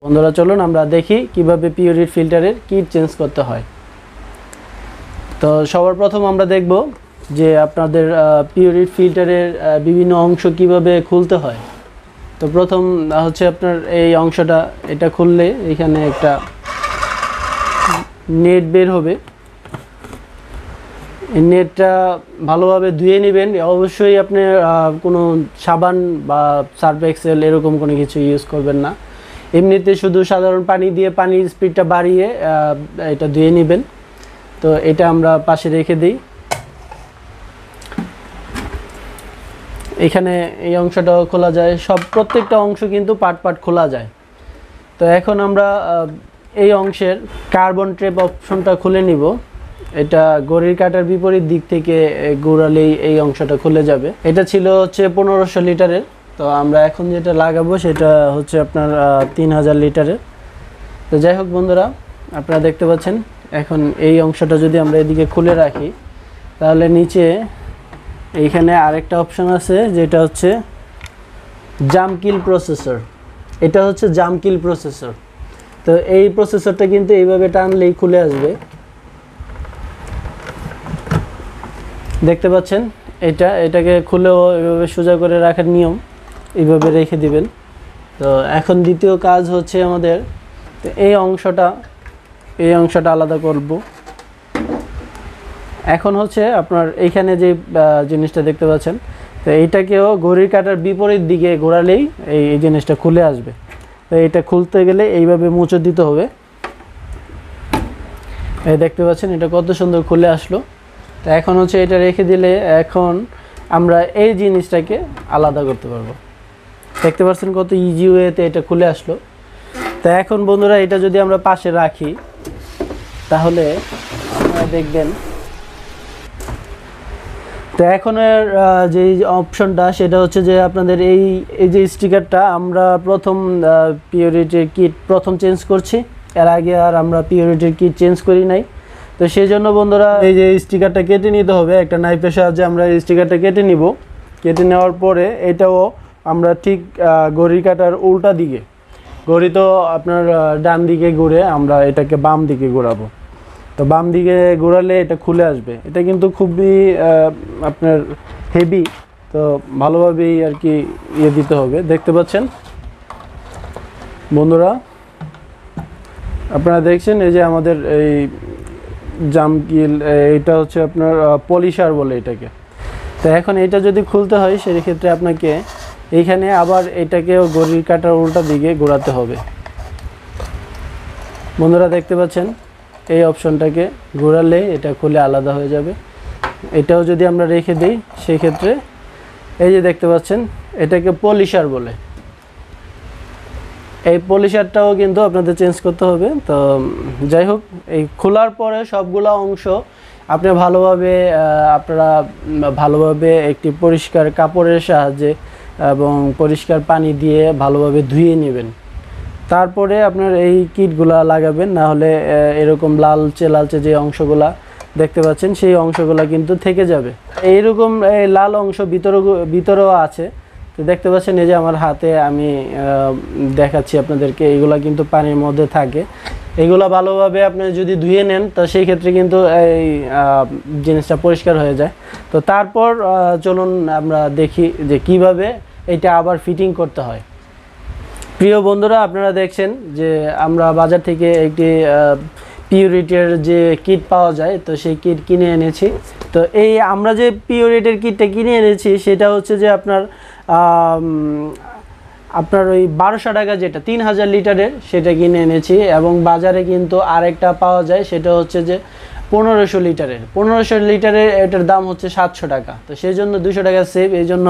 বন্ধুরা চলুন আমরা দেখি কিভাবে পিউরিট ফিল্টারের কিট চেঞ্জ করতে হয়। তো সবার প্রথম আমরা দেখব যে আপনাদের পিউরিট ফিল্টারের বিভিন্ন অংশ কিভাবে খুলতে হয়। তো প্রথম হচ্ছে আপনার এই অংশটা, এটা খুললে এখানে একটা নেট বের হবে। এই নেটটা ভালোভাবে ধুয়ে নেবেন। অবশ্যই আপনি কোনো সাবান বা সার্ফ এক্সেল এরকম কোনো কিছু ইউজ করবেন না। এমনিতে শুধু সাধারণ পানি দিয়ে পানির স্পিডটা বাড়িয়ে এটা ধুয়ে নেবেন। তো এটা আমরা পাশে রেখে দিই। এখানে এই অংশটাও খোলা যায়, প্রত্যেকটা অংশ কিন্তু পার্ট পার্ট খোলা যায়। তো এখন আমরা এই অংশের কার্বন ট্রেপ অপশনটা খুলে নিব। এটা ঘড়ির কাঁটার বিপরীত দিক থেকে ঘোরালেই এই অংশটা খুলে যাবে। এটা ছিল হচ্ছে 1500 লিটারের। তো আমরা এখন যেটা লাগাবো সেটা হচ্ছে আপনার 3000 লিটারের। তো যাই হোক বন্ধুরা, আপনারা দেখতে পাচ্ছেন এখন এই অংশটা যদি আমরা এদিকে খুলে রাখি, তাহলে নিচে এইখানে আরেকটা অপশন আছে যেটা হচ্ছে জাম্প কিল প্রসেসর। এটা হচ্ছে জাম্প কিল প্রসেসর। তো এই প্রসেসরটা কিন্তু এইভাবে টানলেই খুলে আসবে। দেখতে পাচ্ছেন এটাকে খুলেও এইভাবে সোজা করে রাখার নিয়ম, এইভাবে রেখে দিবেন। তো এখন দ্বিতীয় কাজ হচ্ছে আমাদের এই অংশটা আলাদা করব। এখন হচ্ছে আপনার এইখানে যে জিনিসটা দেখতে পাচ্ছেন, তো এইটাকেও ঘড়ির কাঁটার বিপরীত দিকে ঘোরালেই এই জিনিসটা খুলে আসবে। তো এটা খুলতে গেলে এইভাবে মুছে দিতে হবে। এই দেখতে পাচ্ছেন এটা কত সুন্দর খুলে আসলো। তো এখন হচ্ছে এটা রেখে দিলে এখন আমরা এই জিনিসটাকে আলাদা করতে পারবো। দেখতে পাচ্ছেন কত ইজি ওয়েতে এটা খুলে আসলো। তো এখন বন্ধুরা এটা যদি আমরা পাশে রাখি, তাহলে দেখবেন তো এখন যে অপশনটা সেটা হচ্ছে যে আপনাদের এই যে স্টিকারটা আমরা প্রথম পিউরিটির কিট প্রথম চেঞ্জ করছি। এর আগে আর আমরা পিউরিটির কিট চেঞ্জ করি নাই। তো সেই জন্য বন্ধুরা এই যে স্টিকারটা কেটে নিতে হবে। একটা নাইফের সাহায্যে আমরা এই স্টিকারটা কেটে নিব। কেটে নেওয়ার পরে এটাও আমরা ঠিক ঘড়ির কাঁটার উল্টা দিকে, ঘড়ি তো আপনার ডান দিকে ঘুরে আমরা এটাকে বাম দিকে ঘোরাবো। তো বাম দিকে ঘোরালে এটা খুলে আসবে। এটা কিন্তু খুবই আপনার হেভি, তো ভালোভাবেই আর কি দিতে হবে। দেখতে পাচ্ছেন বন্ধুরা, আপনারা দেখছেন এই যে আমাদের এই জামকিল, এটা হচ্ছে আপনার পলিশার বলে এটাকে। তো এখন এটা যদি খুলতে হয় সেক্ষেত্রে আপনাকে এইখানে আবার এটাকেও ঘড়ির কাঁটার উল্টা দিকে ঘোরাতে হবে। বন্ধুরা দেখতে পাচ্ছেন এই অপশনটাকে ঘোরালে এটা খুলে আলাদা হয়ে যাবে। এটাও যদি আমরা রেখে দিই সেক্ষেত্রে এই যে দেখতে পাচ্ছেন এটাকে পলিশার বলে। এই পলিশারটাও কিন্তু আপনাদের চেঞ্জ করতে হবে। তো যাই হোক, এই খোলার পরে সবগুলা অংশ আপনারা ভালোভাবে একটি পরিষ্কার কাপড়ের সাহায্যে এবং পরিষ্কার পানি দিয়ে ভালোভাবে ধুয়ে নেবেন। তারপরে আপনার এই কিটগুলা লাগাবেন, না হলে এরকম লালচে যে অংশগুলা দেখতে পাচ্ছেন সেই অংশগুলা কিন্তু থেকে যাবে। এইরকম লাল অংশ ভিতরেও আছে। তো দেখতে পাচ্ছেন এই যে আমার হাতে আমি দেখাচ্ছি আপনাদেরকে, এইগুলা কিন্তু পানির মধ্যে থাকে। এগুলো ভালোভাবে আপনি যদি ধুয়ে নেন তো সেই ক্ষেত্রে কিন্তু এই জিনিসটা পরিষ্কার হয়ে যায়। তো তারপর চলুন আমরা দেখি যে কিভাবে এটা আবার ফিটিং করতে হয়। প্রিয় বন্ধুরা, আপনারা দেখছেন যে আমরা বাজার থেকে একটি পিউরিটের যে কিট পাওয়া যায়, তো সেই কিট কিনে এনেছি। তো এই আমরা যে পিউরিটের কিটটা কিনে এনেছি সেটা হচ্ছে যে আপনার ওই 1200 টাকা, যেটা 3000 লিটারের, সেটা কিনে এনেছি। এবং বাজারে কিন্তু আরেকটা পাওয়া যায়, সেটা হচ্ছে যে 1500 লিটারের এটার দাম হচ্ছে 700 টাকা। তো সেই জন্য 200 টাকা সেভ, এই জন্য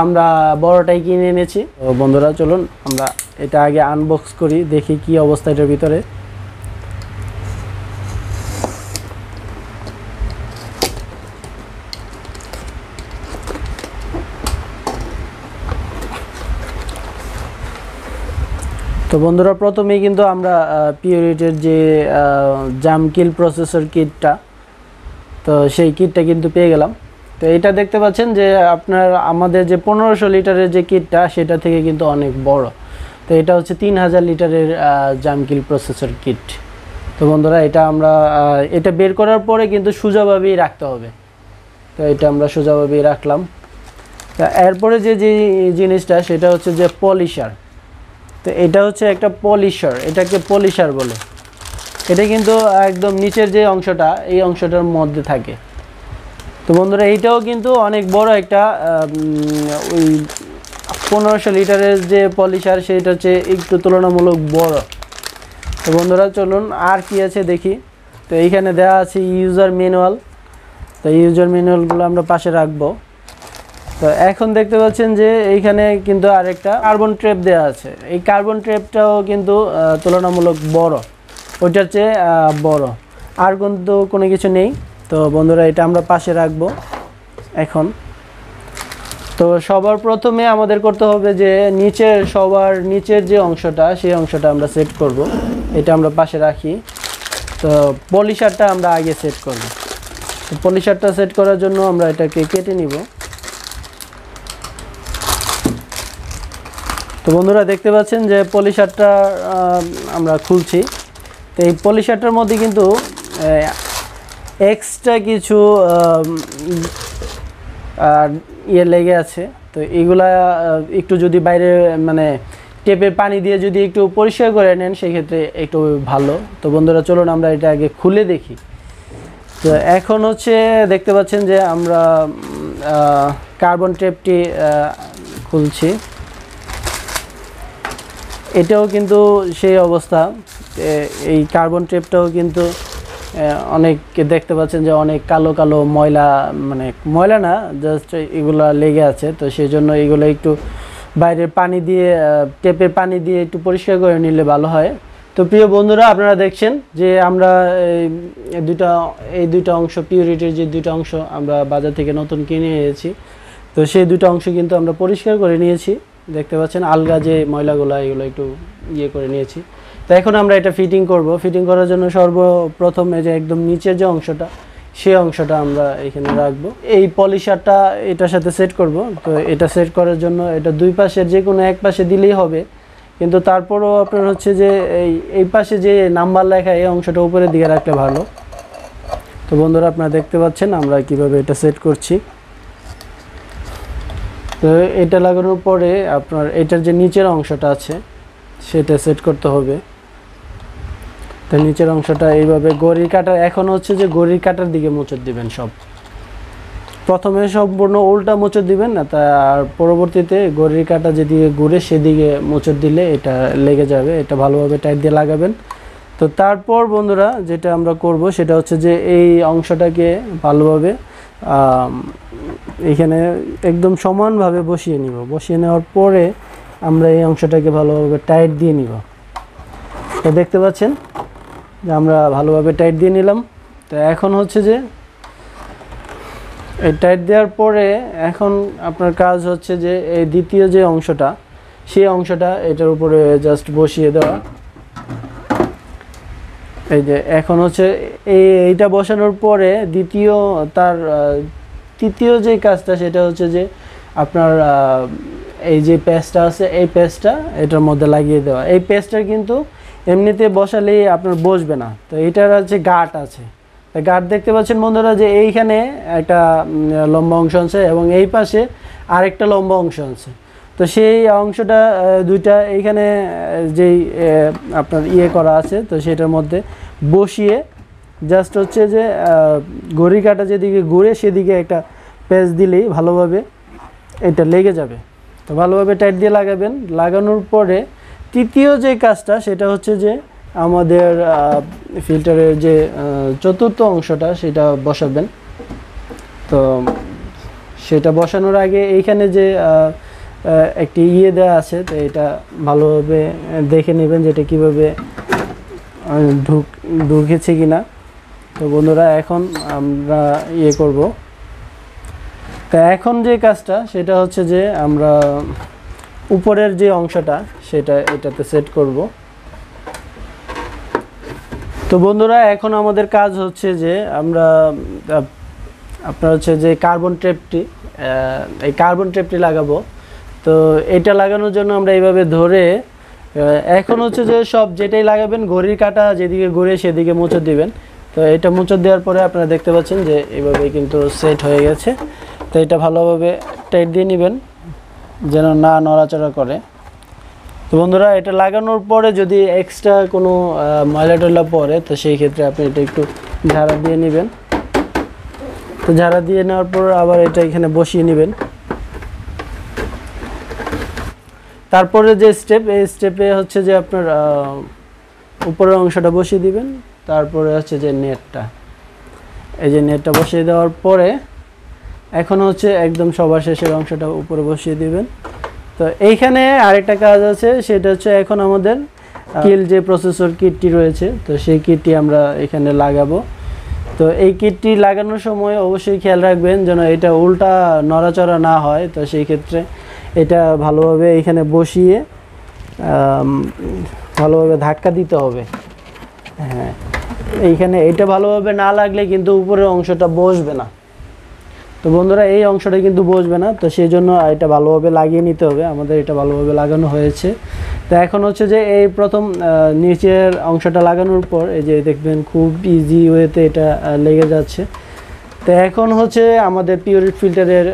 আমরা বড়টাই কিনে এনেছি। তো বন্ধুরা চলুন আমরা এটা আগে আনবক্স করি, দেখি কি অবস্থা এটার ভিতরে। তো বন্ধুরা প্রথমেই কিন্তু আমরা পিউরিটের যে জামকিল প্রসেসর কিটটা, তো সেই কিটটা কিন্তু পেয়ে গেলাম। তো এটা দেখতে পাচ্ছেন যে আমাদের যে 1500 লিটারের যে কিটটা সেটা থেকে কিন্তু অনেক বড়। তো এটা হচ্ছে 3000 লিটারের জামকিল প্রসেসর কিট। তো বন্ধুরা এটা আমরা এটা বের করার পরে কিন্তু সোজাভাবেই রাখতে হবে। তো এটা আমরা সোজাভাবেই রাখলাম। তা এরপরে যে জিনিসটা সেটা হচ্ছে যে পলিশার। তো এটা হচ্ছে একটা পলিশার, এটাকে পলিশার বলে। এটা কিন্তু একদম নিচের যে অংশটা এই অংশটার মধ্যে থাকে। তো বন্ধুরা এইটাও কিন্তু অনেক বড় একটা ওই 1500 লিটারের যে পলিশার সেটা হচ্ছে একটু তুলনামূলক বড়। তো বন্ধুরা চলুন আর কি আছে দেখি। তো এইখানে দেওয়া আছে ইউজার ম্যানুয়াল। তো ইউজার ম্যানুয়ালগুলো আমরা পাশে রাখবো। তো এখন দেখতে পাচ্ছেন যে এইখানে কিন্তু আরেকটা কার্বন ট্র্যাপ দেওয়া আছে। এই কার্বন ট্র্যাপটাও কিন্তু তুলনামূলক বড়, ওইটার চেয়ে বড়। আর কিন্তু কোনো কিছু নেই। তো বন্ধুরা এটা আমরা পাশে রাখবো এখন। তো সবার প্রথমে আমাদের করতে হবে যে সবার নিচের যে অংশটা সেই অংশটা আমরা সেট করব। এটা আমরা পাশে রাখি। তো পলিশারটা আমরা আগে সেট করব। তো পলিশারটা সেট করার জন্য আমরা এটাকে কেটে নিব। তো বন্ধুরা দেখতে পাচ্ছেন যে পলিশারটা আমরা খুলছি। তো এই পলিশারটার মধ্যে কিন্তু এক্সট্রা কিছু লেগে আছে। তো এগুলা একটু যদি বাইরে মানে টেপের পানি দিয়ে যদি একটু পরিষ্কার করে নেন সেক্ষেত্রে একটু ভালো। তো বন্ধুরা চলুন আমরা এটা আগে খুলে দেখি। তো এখন হচ্ছে দেখতে পাচ্ছেন যে আমরা কার্বন টেপটি খুলছি। এটাও কিন্তু সেই অবস্থা। এই কার্বন টেপটাও কিন্তু অনেক দেখতে পাচ্ছেন যে অনেক কালো কালো ময়লা, মানে ময়লা না, জাস্ট এগুলা লেগে আছে। তো সেই জন্য এগুলো একটু বাইরের পানি দিয়ে টেপের পানি দিয়ে একটু পরিষ্কার করে নিলে ভালো হয়। তো প্রিয় বন্ধুরা আপনারা দেখছেন যে আমরা এই দুইটা অংশ পিউরিটির যে দুইটা অংশ আমরা বাজার থেকে নতুন কিনে এনেছি। তো সেই দুটো অংশ কিন্তু আমরা পরিষ্কার করে নিয়েছি। দেখতে পাচ্ছেন আলগা যে ময়লাগুলো এগুলো একটু করে নিয়েছি। তো এখন আমরা এটা ফিটিং করব। ফিটিং করার জন্য সর্বপ্রথম যে একদম নিচের যে অংশটা সেই অংশটা আমরা এখানে রাখবো। এই পলিশারটা এটার সাথে সেট করব। তো এটা সেট করার জন্য এটা দুই পাশের যে কোনো এক পাশে দিলেই হবে, কিন্তু তারপরও আপনার হচ্ছে যে এই পাশে যে নাম্বার লেখা এই অংশটা উপরের দিকে রাখলে ভালো। তো বন্ধুরা আপনারা দেখতে পাচ্ছেন আমরা কিভাবে এটা সেট করছি। তো এটা লাগানোর পরে আপনার এটার যে নিচের অংশটা আছে সেটা সেট করতে হবে। তো নিচের অংশটা এইভাবে ঘড়ির কাঁটার, এখন হচ্ছে যে ঘড়ির কাঁটার দিকে মোচড় দিবেন। প্রথমে সম্পূর্ণ উল্টা মোচড় দিবেন না, তার পরবর্তীতে ঘড়ির কাঁটা যেদিকে ঘুরে সেদিকে মোচড় দিলে এটা লেগে যাবে। এটা ভালোভাবে টাইট দিয়ে লাগাবেন। তো তারপর বন্ধুরা যেটা আমরা করব সেটা হচ্ছে যে এই অংশটাকে ভালোভাবে এখানে একদম সমানভাবে বসিয়ে নিব। বসিয়ে নেওয়ার পরে আমরা এই অংশটাকে ভালোভাবে টাইট দিয়ে নিব। তো দেখতে পাচ্ছেন যে আমরা ভালোভাবে টাইট দিয়ে নিলাম। তো এখন হচ্ছে যে এই টাইট দেওয়ার পরে এখন আপনার কাজ হচ্ছে যে এই দ্বিতীয় যে অংশটা সেই অংশটা এটার উপরে জাস্ট বসিয়ে দেওয়া। এই যে এখন হচ্ছে এইটা বসানোর পরে তৃতীয় যে কাজটা সেটা হচ্ছে যে আপনার এই যে পেস্টটা আছে এই পেস্টটা এটার মধ্যে লাগিয়ে দেওয়া। এই পেস্টটা কিন্তু এমনিতে বসালেই আপনার বসবে না। তো এটার হচ্ছে গার্ড আছে। গার্ড দেখতে পাচ্ছেন বন্ধুরা যে এইখানে একটা লম্বা অংশ আছে এবং এই পাশে আরেকটা লম্বা অংশ আছে। তো সেই অংশটা দুইটা এইখানে যেই আপনার করা আছে তো সেটার মধ্যে বসিয়ে জাস্ট হচ্ছে যে ঘড়ি কাঁটা যেদিকে ঘুরে সেদিকে একটা পেঁচ দিলেই ভালোভাবে এটা লেগে যাবে। তো ভালোভাবে টাইট দিয়ে লাগাবেন। লাগানোর পরে তৃতীয় যে কাজটা সেটা হচ্ছে যে আমাদের ফিল্টারের যে চতুর্থ অংশটা সেটা বসাবেন। তো সেটা বসানোর আগে এইখানে যে একটি দেওয়া আছে, তো এটা ভালোভাবে দেখে নেবেন যে এটা কীভাবে ঢুকেছে কিনা। তো বন্ধুরা এখন আমরা করব। তো এখন যে কাজটা সেটা হচ্ছে যে আমরা উপরের যে অংশটা সেটা এটাতে সেট করব। তো বন্ধুরা এখন আমাদের কাজ হচ্ছে যে আমরা আপনার হচ্ছে যে এই কার্বন ট্র্যাপটি লাগাবো। তো এটা লাগানোর জন্য আমরা এইভাবে ধরে এখন হচ্ছে যে সব যেটাই লাগাবেন ঘড়ির কাঁটা যেদিকে ঘুরে সেদিকে মোচড় দিবেন। তো এটা মোচড় দেওয়ার পরে আপনারা দেখতে পাচ্ছেন যে এইভাবে কিন্তু সেট হয়ে গেছে। তো এটা ভালোভাবে টাইট দিয়ে নেবেন যেন না নড়াচড়া করে। তো বন্ধুরা এটা লাগানোর পরে যদি এক্সট্রা কোনো ময়লা টয়লা পড়ে তো সেই ক্ষেত্রে আপনি এটা একটু ঝাড়া দিয়ে নেবেন। তো ঝাড়া দিয়ে নেওয়ার পর আবার এটা এখানে বসিয়ে নেবেন। তারপরে যে স্টেপ, এই স্টেপে হচ্ছে যে আপনার উপরের অংশটা বসিয়ে দিবেন। তারপরে হচ্ছে যে নেটটা, এই যে নেটটা বসিয়ে দেওয়ার পরে এখন হচ্ছে একদম সবার শেষের অংশটা উপরে বসিয়ে দিবেন। তো এইখানে আরেকটা কাজ আছে, সেটা হচ্ছে এখন আমাদের কিল যে প্রসেসর কিটটি রয়েছে তো সেই কিটটি আমরা এখানে লাগাবো। তো এই কিটটি লাগানোর সময় অবশ্যই খেয়াল রাখবেন যেন এটা উল্টা নড়াচড়া না হয়। তো সেই ক্ষেত্রে এটা ভালোভাবে এখানে বসিয়ে ভালোভাবে ধাক্কা দিতে হবে। হ্যাঁ, এইখানে এটা ভালোভাবে না লাগলে কিন্তু উপরের অংশটা বসবে না। তো বন্ধুরা এই অংশটা কিন্তু বসবে না, তো সেই জন্য এটা ভালোভাবে লাগিয়ে নিতে হবে। আমাদের এটা ভালোভাবে লাগানো হয়েছে। তো এখন হচ্ছে যে এই প্রথম নিচের অংশটা লাগানোর পর এই যে দেখবেন খুব ইজি ওয়েতে এটা লেগে যাচ্ছে। তো এখন হচ্ছে আমাদের পিউরিট ফিল্টারের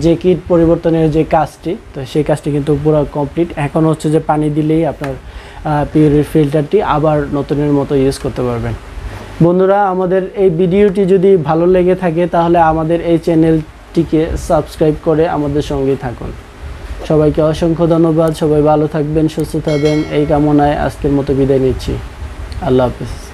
যে কিট পরিবর্তনের যে কাজটি, তো সেই কাজটি কিন্তু পুরো কমপ্লিট। এখন হচ্ছে যে পানি দিলেই আপনার পিউরিট ফিল্টারটি আবার নতুনের মতো ইউজ করতে পারবেন। বন্ধুরা আমাদের এই ভিডিওটি যদি ভালো লেগে থাকে তাহলে আমাদের এই চ্যানেলটিকে সাবস্ক্রাইব করে আমাদের সঙ্গেই থাকুন। সবাইকে অসংখ্য ধন্যবাদ। সবাই ভালো থাকবেন, সুস্থ থাকবেন এই কামনায় আজকের মতো বিদায় নিচ্ছি। আল্লাহ হাফেজ।